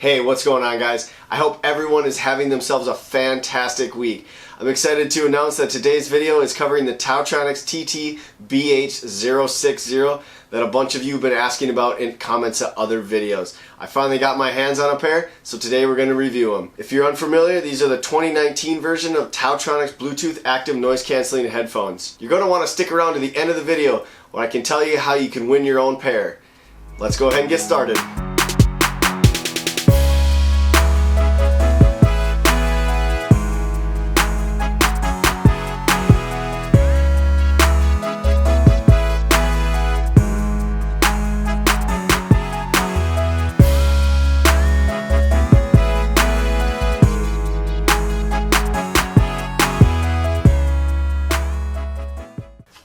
Hey, what's going on, guys? I hope everyone is having themselves a fantastic week. I'm excited to announce that today's video is covering the TaoTronics TT-BH060 that a bunch of you have been asking about in comments of other videos. I finally got my hands on a pair, so today we're going to review them. If you're unfamiliar, these are the 2019 version of TaoTronics Bluetooth active noise cancelling headphones. You're going to want to stick around to the end of the video where I can tell you how you can win your own pair. Let's go ahead and get started.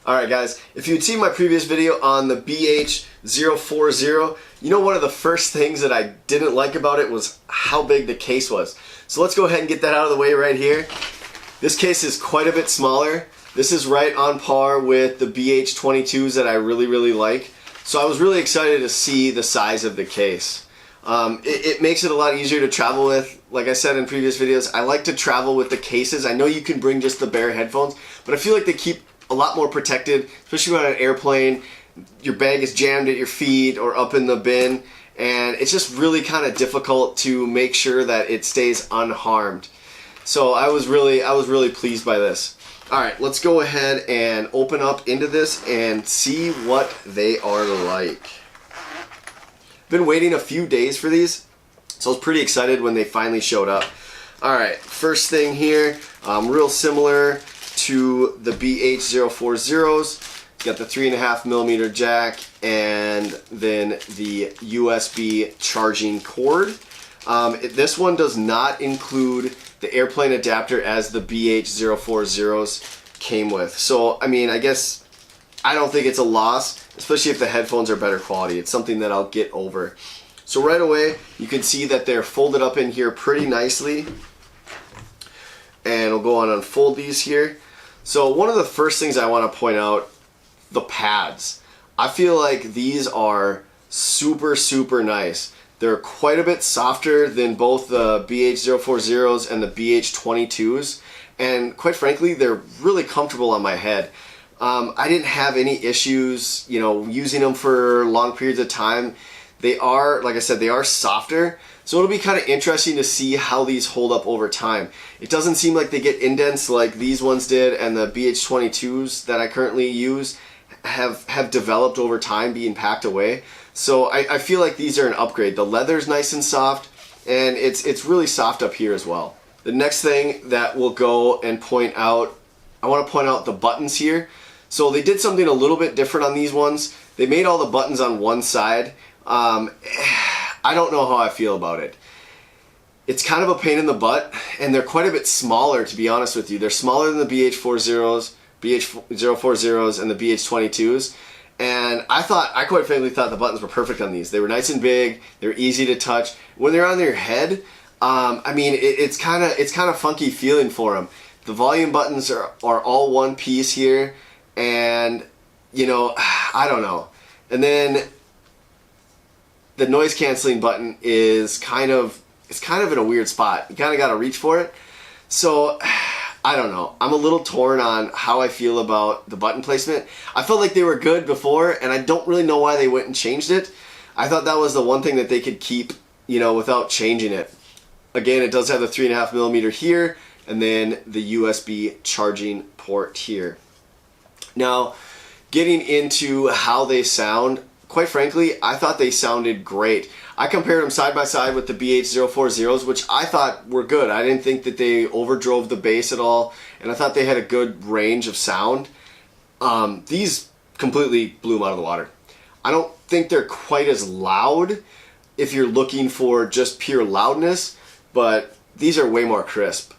Alright guys, if you'd seen my previous video on the BH040, you know one of the first things that I didn't like about it was how big the case was. So let's go ahead and get that out of the way right here. This case is quite a bit smaller. This is right on par with the BH22s that I really like. So I was really excited to see the size of the case. It makes it a lot easier to travel with. Like I said in previous videos, I like to travel with the cases. I know you can bring just the bare headphones, but I feel like they keep a lot more protected, especially on an airplane. Your bag is jammed at your feet or up in the bin, and it's just really kind of difficult to make sure that it stays unharmed. So I was really pleased by this. Alright, let's go ahead and open up into this and see what they are like. Been waiting a few days for these, so I was pretty excited when they finally showed up. Alright, first thing here, real similar to the BH040s. It's got the 3.5mm jack and then the USB charging cord. This one does not include the airplane adapter as the BH040s came with. So, I mean, I guess I don't think it's a loss, especially if the headphones are better quality. It's something that I'll get over. So right away, you can see that they're folded up in here pretty nicely. And we'll go on and unfold these here. So one of the first things I want to point out, the pads. I feel like these are super nice. They're quite a bit softer than both the BH040s and the BH22s, and quite frankly, they're really comfortable on my head. I didn't have any issues, you know, using them for long periods of time. They are, like I said, they are softer. So it'll be kind of interesting to see how these hold up over time. It doesn't seem like they get indents like these ones did, and the BH22s that I currently use have developed over time being packed away. So I feel like these are an upgrade. The leather's nice and soft, and it's really soft up here as well. The next thing that we'll go and point out, I want to point out the buttons here. So they did something a little bit different on these ones. They made all the buttons on one side. I don't know how I feel about it. It's kind of a pain in the butt, and they're quite a bit smaller, to be honest with you. They're smaller than the BH040s, and the BH22s. And I quite frankly thought the buttons were perfect on these. They were nice and big. They're easy to touch. When they're on your head, I mean, it's kind of funky feeling for them. The volume buttons are all one piece here, and you know, I don't know. And then the noise canceling button is kind of in a weird spot. You kind of got to reach for it. So I don't know. I'm a little torn on how I feel about the button placement. I felt like they were good before, and I don't really know why they went and changed it. I thought that was the one thing that they could keep, you know, without changing it. Again, it does have the 3.5mm here, and then the USB charging port here. Now, getting into how they sound, quite frankly, I thought they sounded great. I compared them side by side with the BH040s, which I thought were good. I didn't think that they overdrove the bass at all, and I thought they had a good range of sound. These completely blew them out of the water. I don't think they're quite as loud if you're looking for just pure loudness, but these are way more crisp.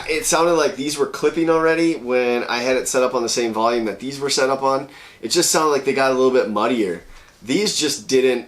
It sounded like these were clipping already when I had it set up on the same volume that these were set up on. It just sounded like they got a little bit muddier. These just didn't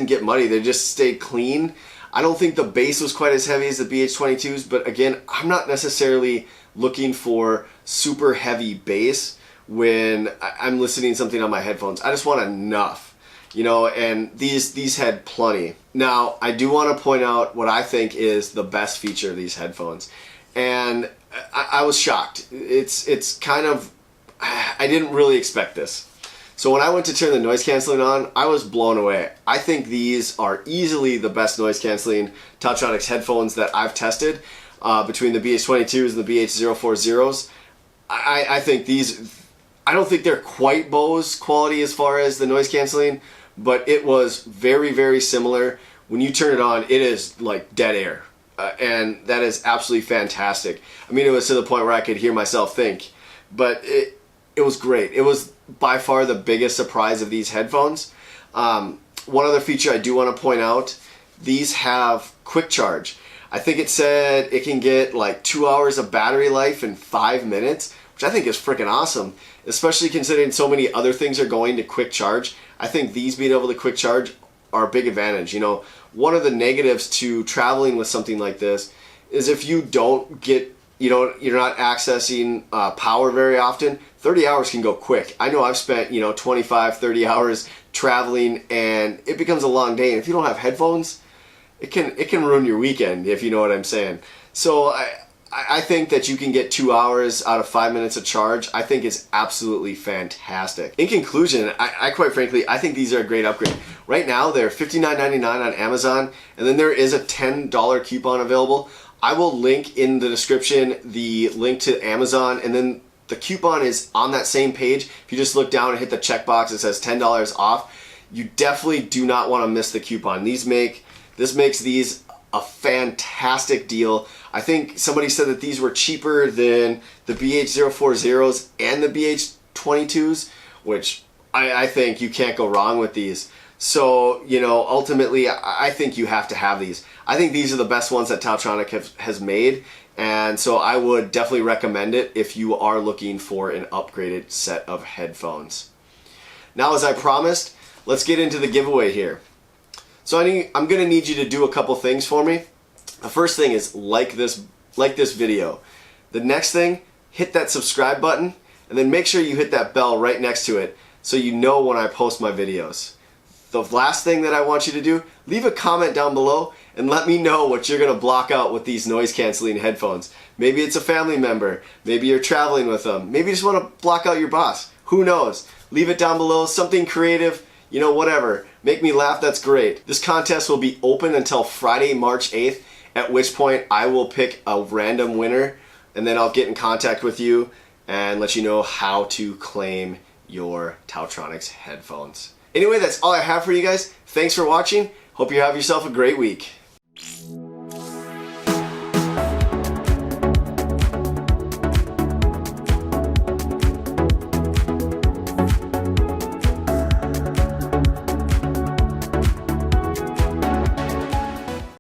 get muddy. They just stayed clean. I don't think the bass was quite as heavy as the BH22s, but again, I'm not necessarily looking for super heavy bass when I'm listening to something on my headphones. I just want enough. you know, and these had plenty. Now, I do want to point out what I think is the best feature of these headphones, and I was shocked. It's kind of, I didn't really expect this. So when I went to turn the noise canceling on, I was blown away. I think these are easily the best noise canceling TaoTronics headphones that I've tested between the BH22s and the BH040s. I think these, I don't think they're quite Bose quality as far as the noise canceling, but it was very, very similar. When you turn it on, it is like dead air. And that is absolutely fantastic. I mean, it was to the point where I could hear myself think, but it was great. It was by far the biggest surprise of these headphones. One other feature I do want to point out, these have quick charge. I think it said it can get like 2 hours of battery life in 5 minutes, which I think is freaking awesome, especially considering so many other things are going to quick charge. I think these being able to quick charge are a big advantage. You know, one of the negatives to traveling with something like this is if you don't get, you know, you're not accessing power very often, 30 hours can go quick. I know I've spent, you know, 25, 30 hours traveling, and it becomes a long day. And if you don't have headphones, it can ruin your weekend, if you know what I'm saying. So I think that you can get 2 hours out of 5 minutes of charge. I think is absolutely fantastic. In conclusion, I quite frankly, I think these are a great upgrade. Right now, they're $59.99 on Amazon, and then there is a $10 coupon available. I will link in the description the link to Amazon, and then the coupon is on that same page. If you just look down and hit the checkbox, it says $10 off. You definitely do not want to miss the coupon. This makes these a fantastic deal. I think somebody said that these were cheaper than the BH040s and the BH22s, which I think you can't go wrong with these. So, you know, ultimately, I think you have to have these. I think these are the best ones that TaoTronics has made, and so I would definitely recommend it if you are looking for an upgraded set of headphones. Now, as I promised, let's get into the giveaway here. So I'm going to need you to do a couple things for me. The first thing is like this video. The next thing, hit that subscribe button, and then make sure you hit that bell right next to it so you know when I post my videos. The last thing that I want you to do, leave a comment down below and let me know what you're going to block out with these noise canceling headphones. Maybe it's a family member, maybe you're traveling with them, maybe you just want to block out your boss. Who knows? Leave it down below, something creative, you know, whatever. Make me laugh, that's great. This contest will be open until Friday, March 8th, at which point I will pick a random winner, and then I'll get in contact with you and let you know how to claim your TaoTronics headphones. Anyway, that's all I have for you guys. Thanks for watching. Hope you have yourself a great week.